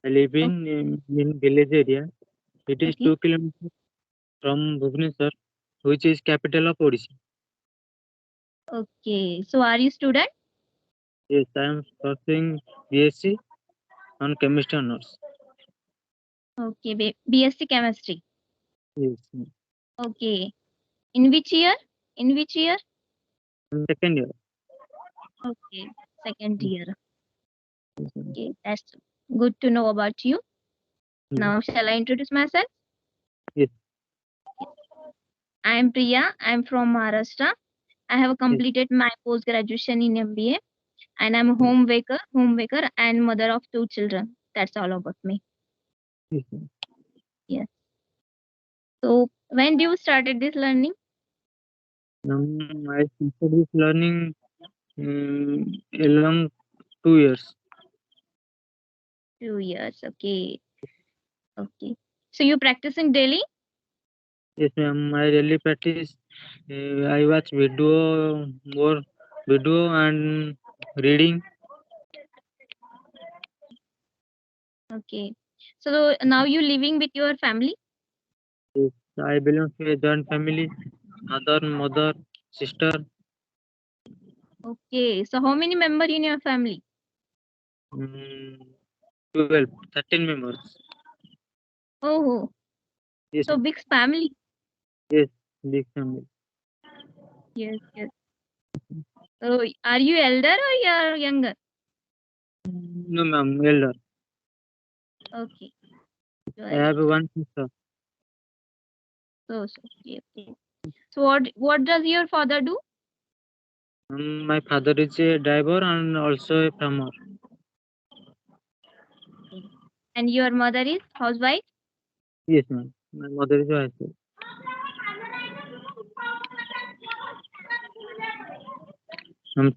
I live in village area. It is Okay. 2 kilometers from Bhubaneswar, which is capital of Odisha. Okay. So are you student? Yes, I am pursuing BSc on chemistry honors. Okay. BSc chemistry. Yes, Okay. In which year? In which year? in second year. Okay. Second year. Yes, Okay. That's good to know about you. yes, Now shall I introduce myself? yes, I am Priya. I am from Maharashtra. I have yes, completed my post graduation in MBA and I'm a yes, homemaker and mother of 2 children. That's all about me. yes. Yes. So when do you started this learning? I started with learning along 2 years. 2 years. Okay. Okay. So you practicing daily? Yes, ma'am. I really practice. I watch more video and reading. Okay. So now you living with your family? Yes, I belong to a joint family. Mother, sister, Okay. So how many member in your family? mm, 12, 13 members. Oh, Yes, so ma'am. big family. Yes, big family. Yes, yes. So are you elder or you are younger? No, ma'am, elder. Okay. You are I have elder. one sister. So okay, okay. So what does your father do? My father is a driver and also a farmer. Okay. And your mother is housewife? Yes, ma'am. My mother is a housewife.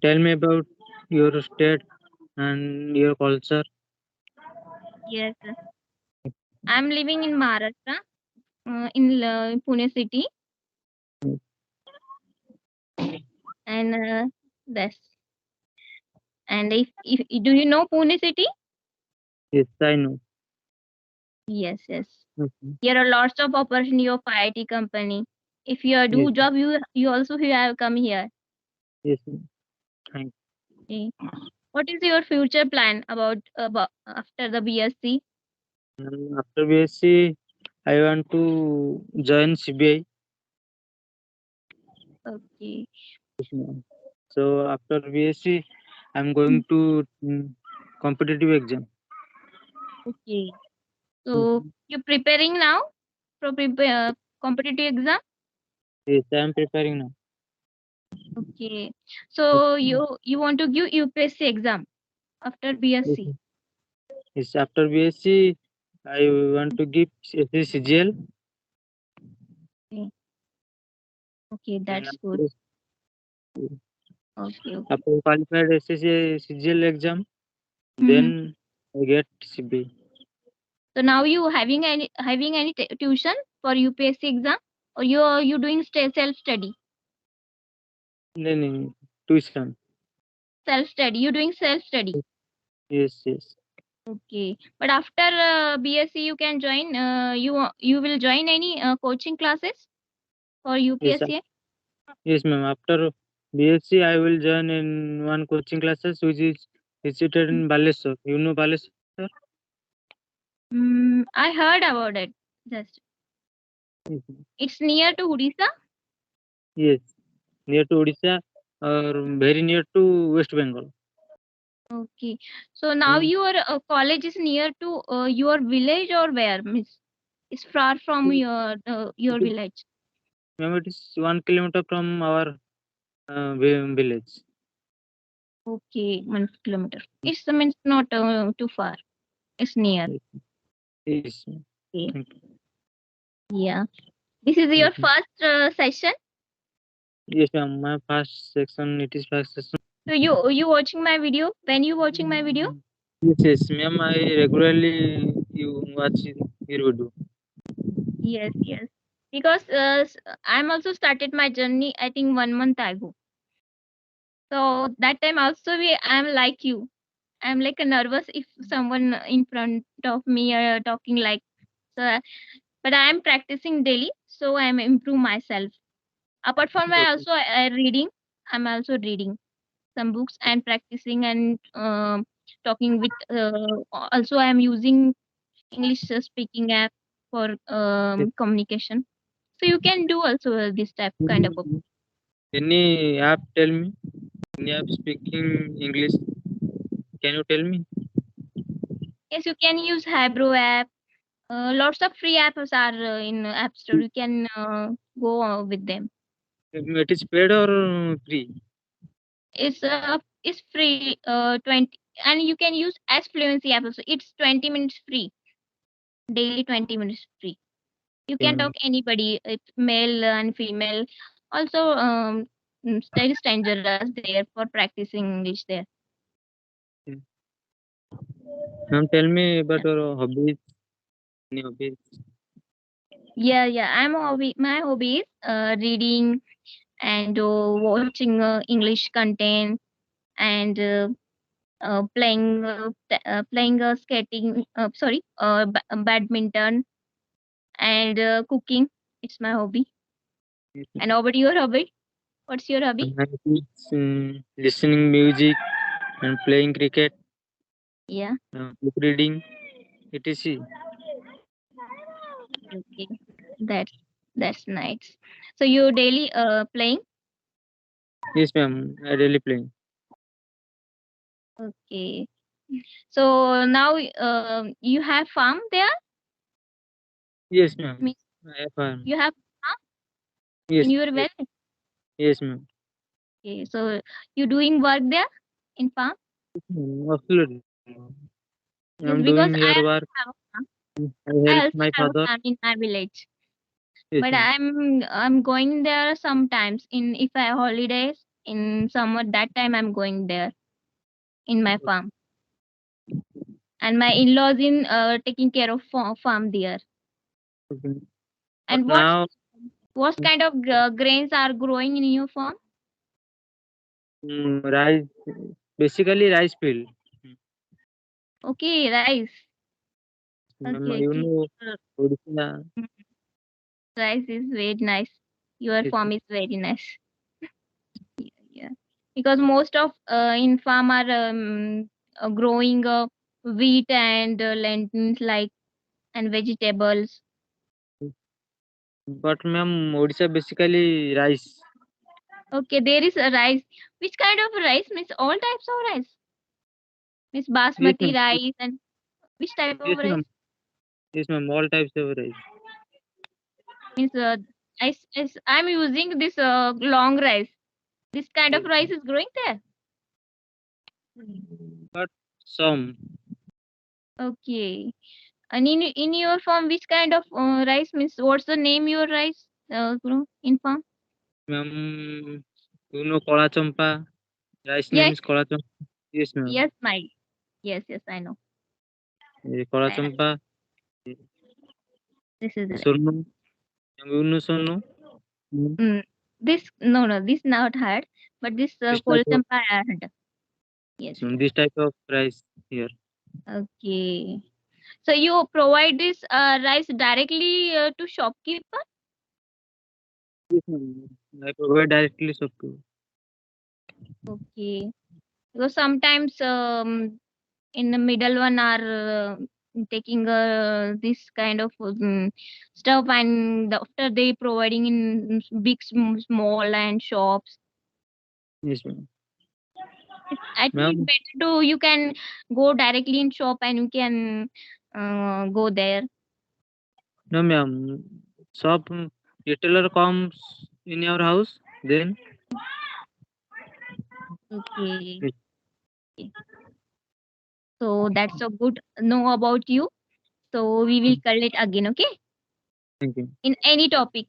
Tell me about your state and your culture. Yes. I'm living in Maharashtra, in Pune city, and this. And if do you know Pune city? Yes, I know. Yes, yes. Okay. Here are lots of opportunity of IT company. If you are Yes, do job, you also you have come here. yes, ma'am. Thank Okay. What is your future plan about after the BSc? you. After BSc, I want to join CBI. Okay. Yes, ma'am. So after BSc, I'm going to competitive exam. Okay. Yes, So you're preparing now for competitive exam? yes, I am preparing now. Okay. Yes, So you want to give UPSC exam after yes, BSc? yes. After BSc, I want to give CGL. Okay. Okay, Then that's good. after, Okay, okay. after qualified SSC CGL exam, Hmm. then I get CBI. So now you having any tuition for UPSC exam, or you doing self study? Then tuition. Self study. You doing self study. Yes, yes, Okay. But after BSc, you can join. You will join any coaching classes for yes, UPSC? yes, ma'am. After BSc, I will join in one coaching classes which is situated in Baleswar. You know Baleswar? I heard about it. Just Yes, ma'am. it's near to Odisha. Yes, near to Odisha or very near to West Bengal. Okay. So now Mm. your college is near to your village or where, miss? It's far from It your is, village. ma'am, it is 1 kilometer from our village. Okay, 1 kilometer. It's means not too far. It's near. Yes, yes, ma'am. Okay. Thank you. Yeah. This is your Mhm. first session. Yes, ma'am. My first section, it is first section. So you watching my video? When you watching my video? Yes, yes, ma'am. I regularly you watch your video. Yes, yes. Because I'm also started my journey. I think 1 month ago. So that time also I'm like you. I'm like nervous if someone in front of me are talking like so. But I'm practicing daily, so I'm improve myself. Apart from I Okay. also reading. I'm also reading some books and practicing and talking with. Also, I'm using English speaking app for Yes. communication. So you can do also this type kind of. Any app tell me? Any app speaking English? Can you tell me? Yes, you can use Hybro app. Lots of free apps are in App Store. You can go with them. It is paid or free? It's free 20, and you can use as Fluency app also. It's 20 minutes free, daily 20 minutes free. You Okay, can ma'am. talk anybody, it's male and female. Also, there is strangers there for practicing English there. Okay. Ma'am, tell me Yeah, about your hobbies. Any hobbies? yeah. My hobby is reading and watching English content and playing skating. Sorry, badminton and cooking. It's my hobby. Yes, And over your hobby? What's your hobby? ma'am. My hobbies, listening music and playing cricket, Yeah. book reading, etc. Okay. That's that's nice. So you daily playing? Yes, ma'am. I really playing. Okay. So now you have farm there? Yes, ma'am. Means I have farm. you have farm in Yes, your yes, village? yes, ma'am. Okay. So you doing work there in farm? Yes, ma'am. Absolutely. I'm Yes, doing because here I work. also have a farm. I help I also my have a father. farm in my village. Yes, But ma'am. I'm going there sometimes in if I holidays in summer that time I'm going there in my farm. And my in-laws in taking care of farm there. Okay. But And now, what kind of grains are growing in your farm? rice, basically rice field. Okay, rice. Ma'am, Okay, you okay. know, Uh, Odisha. mm, Rice is very nice. Your Yes, farm is very nice. Yeah, because most of in farm are growing wheat and lentils like and vegetables. but ma'am, Odisha basically rice. Okay, there is a rice. Which kind of rice? Means all types of rice. Means Yes, basmati ma'am. rice and which type of Yes, rice? ma'am. Yes, ma'am. All types of rice. Means I'm using this long rice. This kind of Yes, rice ma'am. is growing there. But some, Okay. And in your farm, which kind of rice means? What's the name your rice grow in farm? ma'am, you know, Kola Champa. Rice name Yes, is Kola Champa. Yes, ma'am. yes, my yes, I know. Kola I, Champa. this is the rice. Sorno. You know Sorno. Mm, this no, this not hard, but this This type of, kolchampa I had. Yes, yes. this type of rice here. Okay. So you provide this rice directly to shopkeeper? Yes, ma'am. I provide directly sub to. Okay. Because sometimes in the middle one are taking this kind of stuff and after they providing in big small and shops. Yes, ma'am. I think it's Ma'am, better to you can go directly in shop and you can go there. no, ma'am. Shop retailer comes in your house, then Okay. yes, So that's a good know about you. So we will call it again, okay? thank you. In any topic.